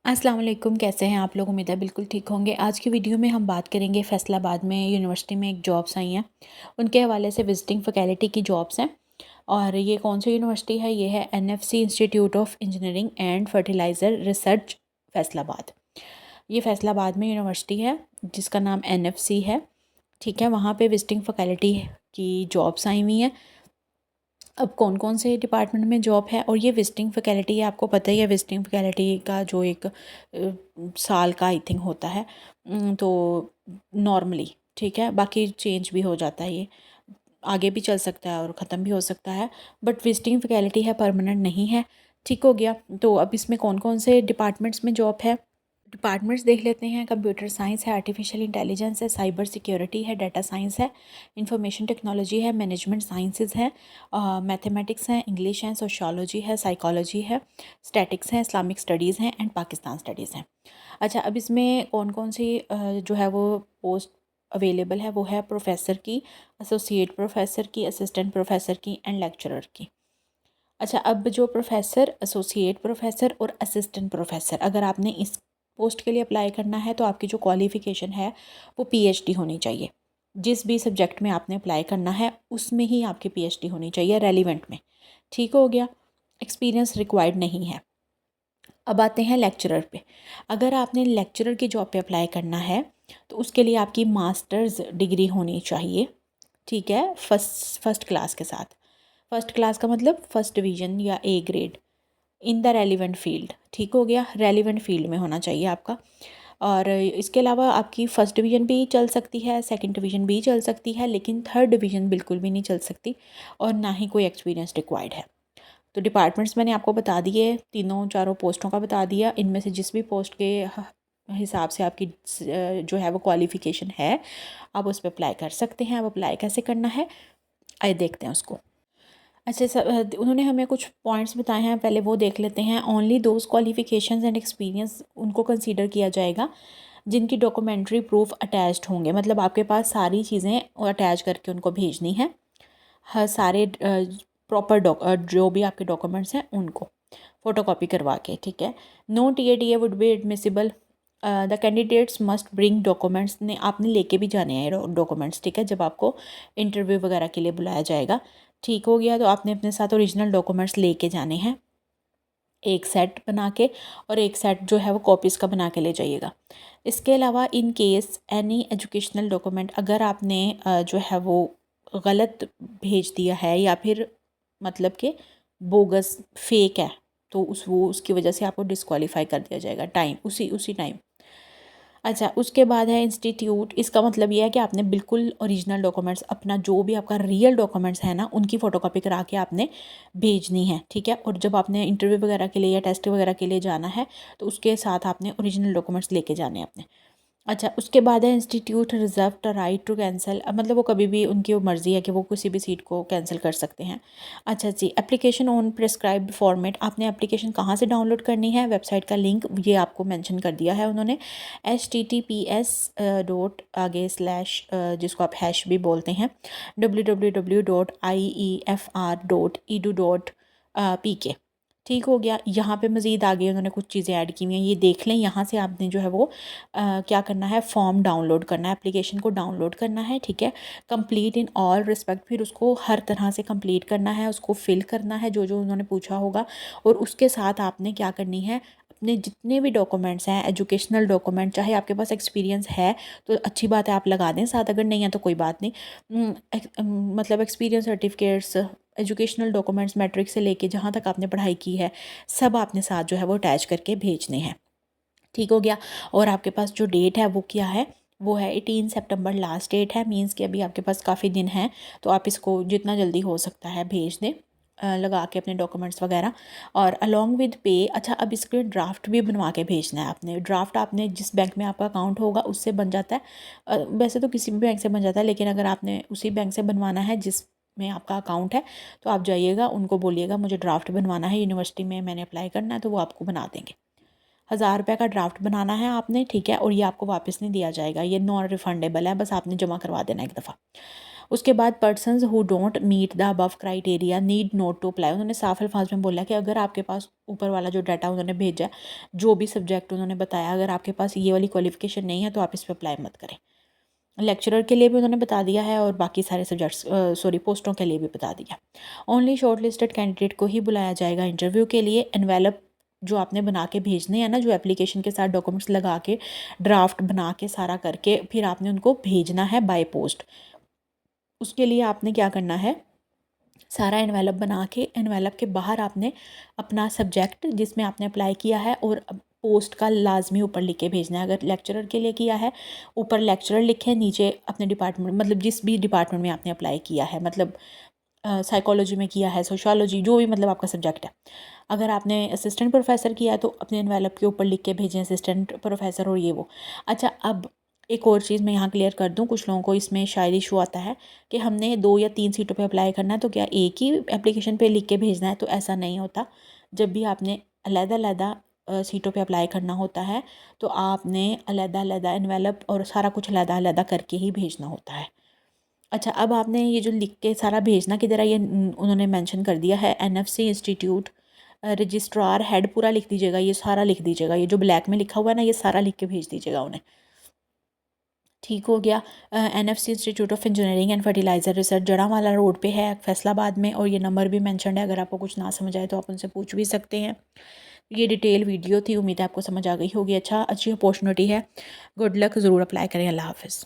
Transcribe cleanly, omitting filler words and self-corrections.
अस्सलाम वालेकुम। कैसे हैं आप लोग? उम्मीद है बिल्कुल ठीक होंगे। आज की वीडियो में हम बात करेंगे फैसलाबाद में यूनिवर्सिटी में एक जॉब्स आई हैं, उनके हवाले से विजिटिंग फैकल्टी की जॉब्स हैं। और ये कौन सी यूनिवर्सिटी है? ये है NFC institute of engineering and fertiliser research Faisalabad. ये फैसलाबाद में यूनिवर्सिटी है जिसका नाम एनएफसी है। ठीक है, वहाँ पे विजिटिंग फैकल्टी की जॉब्स आई हुई हैं। अब कौन कौन से डिपार्टमेंट में जॉब है और ये विजिटिंग फैकल्टी है, आपको पता ही है विजिटिंग फैकल्टी का जो एक साल का आई थिंक होता है। तो नॉर्मली ठीक है, बाकी चेंज भी हो जाता है, ये आगे भी चल सकता है और ख़त्म भी हो सकता है, बट विजिटिंग फैकल्टी है, परमानेंट नहीं है। ठीक हो गया। तो अब इसमें कौन कौन से डिपार्टमेंट्स में जॉब है, डिपार्टमेंट्स देख लेते हैं। कंप्यूटर साइंस है, आर्टिफिशियल इंटेलिजेंस है, साइबर सिक्योरिटी है, डाटा साइंस है, इंफॉर्मेशन टेक्नोलॉजी है, मैनेजमेंट साइंसेज है, मैथमेटिक्स है, इंग्लिश है, सोशियोलॉजी है, साइकोलॉजी है, स्टैटिक्स है, इस्लामिक स्टडीज़ हैं एंड पाकिस्तान स्टडीज़ हैं। अच्छा, अब इसमें कौन कौन सी जो है वो पोस्ट अवेलेबल है, वो है प्रोफेसर की, एसोसिएट प्रोफेसर की, असिस्टेंट प्रोफेसर की एंड लेक्चरर की। अच्छा, अब जो प्रोफेसर, एसोसिएट प्रोफेसर और असिस्टेंट प्रोफेसर, अगर आपने इस पोस्ट के लिए अप्लाई करना है तो आपकी जो क्वालिफ़िकेशन है वो पीएचडी होनी चाहिए। जिस भी सब्जेक्ट में आपने अप्लाई करना है उसमें ही आपकी पीएचडी होनी चाहिए, रेलिवेंट में। ठीक हो गया। एक्सपीरियंस रिक्वायर्ड नहीं है। अब आते हैं लेक्चरर पे। अगर आपने लेक्चरर की जॉब पे अप्लाई करना है तो उसके लिए आपकी मास्टर्स डिग्री होनी चाहिए। ठीक है, फर्स्ट क्लास के साथ। फर्स्ट क्लास का मतलब फर्स्ट डिवीज़न या A grade in the relevant field. ठीक हो गया, रेलिवेंट फील्ड में होना चाहिए आपका। और इसके अलावा आपकी फ़र्स्ट डिवीज़न भी चल सकती है, सेकंड डिवीज़न भी चल सकती है, लेकिन थर्ड डिवीज़न बिल्कुल भी नहीं चल सकती, और ना ही कोई एक्सपीरियंस रिक्वायर्ड है। तो डिपार्टमेंट्स मैंने आपको बता दिए, तीनों चारों पोस्टों का बता दिया। इनमें से जिस भी पोस्ट के हिसाब से आपकी जो है वो क्वालिफ़िकेशन है, आप उस पर अप्लाई कर सकते हैं। अब अप्लाई कैसे करना है आइए देखते हैं उसको। अच्छा सर, उन्होंने हमें कुछ पॉइंट्स बताए हैं, पहले वो देख लेते हैं। Only those qualifications and experience उनको कंसीडर किया जाएगा जिनकी डॉक्यूमेंट्री प्रूफ अटैच्ड होंगे, मतलब आपके पास सारी चीज़ें अटैच करके उनको भेजनी है। हर सारे प्रॉपर जो भी आपके डॉक्यूमेंट्स हैं उनको फ़ोटोकॉपी करवा के। ठीक है। No T A would be admissible. The candidates must bring documents, ने आपने लेके भी जाने हैं डॉक्यूमेंट्स। ठीक है, जब आपको इंटरव्यू वगैरह के लिए बुलाया जाएगा। ठीक हो गया। तो आपने अपने साथ ओरिजिनल डॉक्यूमेंट्स लेके जाने हैं, एक सेट बना के, और एक सेट जो है वो कॉपीज़ का बना के ले जाइएगा। इसके अलावा in case any educational document, अगर आपने जो है वो गलत भेज दिया है या फिर मतलब कि बोगस फेक है, तो उसकी वजह से आपको डिस्क्वालीफाई कर दिया जाएगा उसी टाइम। अच्छा, उसके बाद है इंस्टीट्यूट। इसका मतलब ये है कि आपने बिल्कुल ओरिजिनल डॉक्यूमेंट्स, अपना जो भी आपका रियल डॉक्यूमेंट्स है ना, उनकी फ़ोटोकॉपी करा के आपने भेजनी है। ठीक है। और जब आपने इंटरव्यू वगैरह के लिए या टेस्ट वगैरह के लिए जाना है तो उसके साथ आपने ओरिजिनल डॉक्यूमेंट्स लेके जाने हैं अपने। अच्छा, उसके बाद है institute reserve the right to cancel, मतलब वो कभी भी, उनकी वो मर्ज़ी है कि वो किसी भी सीट को कैंसिल कर सकते हैं। अच्छा जी, एप्लीकेशन ऑन प्रिस्क्राइब्ड फॉर्मेट, आपने एप्लीकेशन कहाँ से डाउनलोड करनी है, वेबसाइट का लिंक ये आपको मेंशन कर दिया है उन्होंने। HTTPS डॉट आगे स्लैश जिसको आप हैश भी बोलते हैं, www.iefr.edu.pk। ठीक हो गया। यहाँ पे मज़ीद आगे उन्होंने कुछ चीज़ें ऐड की हुई हैं, ये देख लें। यहाँ से आपने जो है वो क्या करना है, फॉर्म डाउनलोड करना है, एप्लीकेशन को डाउनलोड करना है। ठीक है। कंप्लीट इन ऑल रिस्पेक्ट, फिर उसको हर तरह से कंप्लीट करना है, उसको फिल करना है जो जो उन्होंने पूछा होगा। और उसके साथ आपने क्या करनी है, अपने जितने भी डॉक्यूमेंट्स हैं, एजुकेशनल डॉक्यूमेंट, चाहे आपके पास एक्सपीरियंस है तो अच्छी बात है, आप लगा दें साथ, अगर नहीं है तो कोई बात नहीं। मतलब experience certificates, educational documents, matric से लेके जहाँ तक आपने पढ़ाई की है, सब आपने साथ जो है वो अटैच करके भेजने हैं। ठीक हो गया। और आपके पास जो डेट है वो क्या है, वो है 18 सितंबर लास्ट डेट है। मींस कि अभी आपके पास काफ़ी दिन हैं, तो आप इसको जितना जल्दी हो सकता है भेज दें, लगा के अपने डॉक्यूमेंट्स वगैरह, और अलोंग विद पे। अच्छा, अब इसके ड्राफ्ट भी बनवा के भेजना है आपने। ड्राफ्ट आपने जिस बैंक में आपका अकाउंट होगा उससे बन जाता है, वैसे तो किसी भी बैंक से बन जाता है, लेकिन अगर आपने उसी बैंक से बनवाना है जिस में आपका अकाउंट है, तो आप जाइएगा, उनको बोलिएगा मुझे ड्राफ्ट बनवाना है, यूनिवर्सिटी में मैंने अप्लाई करना है, तो वो आपको बना देंगे। 1000 रुपये का ड्राफ्ट बनाना है आपने। ठीक है। और ये आपको वापस नहीं दिया जाएगा, ये नॉन रिफंडेबल है, बस आपने जमा करवा देना एक दफ़ा। उसके बाद persons who don't meet the above criteria need not to apply. उन्होंने साफ अल्फाज में बोला कि अगर आपके पास ऊपर वाला जो डाटा उन्होंने भेजा, जो भी सब्जेक्ट उन्होंने बताया, अगर आपके पास ये वाली क्वालिफिकेशन नहीं है तो आप इस पर अप्लाई मत करें। लेक्चरर के लिए भी उन्होंने बता दिया है और बाकी सारे सब्जेक्ट्स पोस्टों के लिए भी बता दिया। ओनली शॉर्ट लिस्टेड कैंडिडेट को ही बुलाया जाएगा इंटरव्यू के लिए। एनवेलप जो आपने बना के भेजने हैं ना, जो एप्लीकेशन के साथ डॉक्यूमेंट्स लगा के ड्राफ्ट बना के सारा करके फिर आपने उनको भेजना है बाय पोस्ट। उसके लिए आपने क्या करना है, सारा एनवेलप बना के एनवेलप के बाहर आपने अपना सब्जेक्ट जिसमें आपने अप्लाई किया है और पोस्ट का लाजमी ऊपर लिख के भेजना है। अगर लेक्चरर के लिए किया है, ऊपर लेक्चरर लिखे, नीचे अपने डिपार्टमेंट, मतलब जिस भी डिपार्टमेंट में आपने अप्लाई किया है, मतलब साइकोलॉजी में किया है, सोशियोलॉजी, जो भी मतलब आपका सब्जेक्ट है। अगर आपने असिस्टेंट प्रोफेसर किया है तो अपने एनवेलप के ऊपर लिख के भेजें असिस्टेंट प्रोफेसर और ये वो। अच्छा, अब एक और चीज़ मैं यहाँ क्लियर कर दूँ, कुछ लोगों को इसमें शायद इशू आता है कि हमने 2 या 3 सीटों पे अप्लाई करना है तो क्या एक ही एप्लीकेशन पे लिख के भेजना है, तो ऐसा नहीं होता। जब भी आपने अलग-अलग सीटों पे अप्लाई करना होता है तो आपने अलग-अलग एनवेलप और सारा कुछ अलग-अलग करके ही भेजना होता है। अच्छा, अब आपने ये जो लिख के सारा भेजना किधर है, ये उन्होंने मेंशन कर दिया है, एनएफसी इंस्टीट्यूट रजिस्ट्रार हेड पूरा लिख दीजिएगा, ये सारा लिख दीजिएगा, ये जो ब्लैक में लिखा हुआ है ना, ये सारा लिख के भेज दीजिएगा उन्हें। ठीक हो गया। NFC institute of engineering and fertiliser research Jaranwala road पे है फैसलाबाद में, और ये नंबर भी मेंशन्ड है। अगर आपको कुछ ना समझ आए तो आप उनसे पूछ भी सकते हैं। ये डिटेल वीडियो थी, उम्मीद है आपको समझ आ गई होगी। अच्छी अपॉर्चुनिटी है, गुड लक, ज़रूर अप्लाई करें। अल्लाह हाफ़िज़।